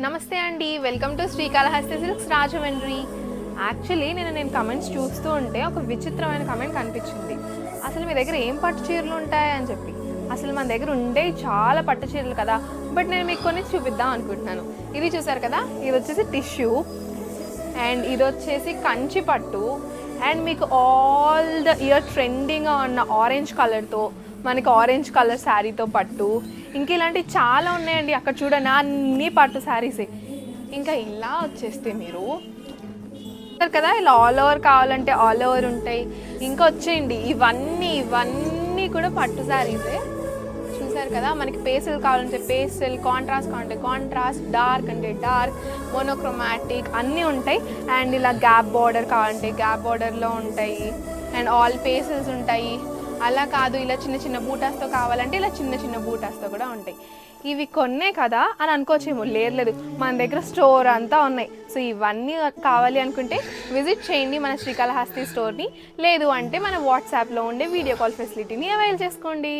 నమస్తే అండి, welcome to Srikalahasti silks Rajahmundry. Actually నేను కమెంట్స్ చూస్తూ ఉంటే ఒక విచిత్రమైన కమెంట్ కనిపించింది. అసలు మీ దగ్గర ఏం పట్టు చీరలు ఉంటాయి అని చెప్పి. అసలు మన దగ్గర ఉండే చాలా పట్టు చీరలు కదా, బట్ నేను మీకు కొన్ని చూపిద్దాం అనుకుంటున్నాను. ఇది చూసారు కదా, ఇది వచ్చేసి టిష్యూ అండ్ ఇది వచ్చేసి కంచి పట్టు అండ్ మీకు ఆల్ ద ఇయర్ ట్రెండింగ్గా ఉన్న ఆరెంజ్ కలర్తో మనకి ఆరెంజ్ కలర్ శారీతో పట్టు, ఇంకా ఇలాంటివి చాలా ఉన్నాయండి. అక్కడ చూడండి అన్ని పట్టు శారీసే. ఇంకా ఇలా వచ్చేస్తే మీరు కదా, ఇలా ఆల్ ఓవర్ కావాలంటే ఆల్ ఓవర్ ఉంటాయి. ఇంకా వచ్చేయండి ఇవన్నీ కూడా పట్టు శారీసే. చూసారు కదా, మనకి పేస్టల్ కావాలంటే పేస్టల్, కాంట్రాస్ట్ కావాలంటే కాంట్రాస్ట్, డార్క్ అంటే డార్క్, మోనోక్రోమాటిక్ అన్నీ ఉంటాయి. అండ్ ఇలా గ్యాప్ బార్డర్ కావాలంటే గ్యాప్ బార్డర్లో ఉంటాయి అండ్ ఆల్ పేసెస్ ఉంటాయి. అలా కాదు, ఇలా చిన్న చిన్న బూటాస్తో కావాలంటే ఇలా చిన్న చిన్న బూటాస్తో కూడా ఉంటాయి. ఇవి కొన్నే కదా అని అనుకోవచ్చేమో, లేదు మన దగ్గర స్టోర్ అంతా ఉన్నాయి. సో ఇవన్నీ కావాలి అనుకుంటే విజిట్ చేయండి మన శ్రీకాళహస్తి స్టోర్ని, లేదు అంటే మన వాట్సాప్లో ఉండే వీడియో కాల్ ఫెసిలిటీని అవైల్ చేసుకోండి.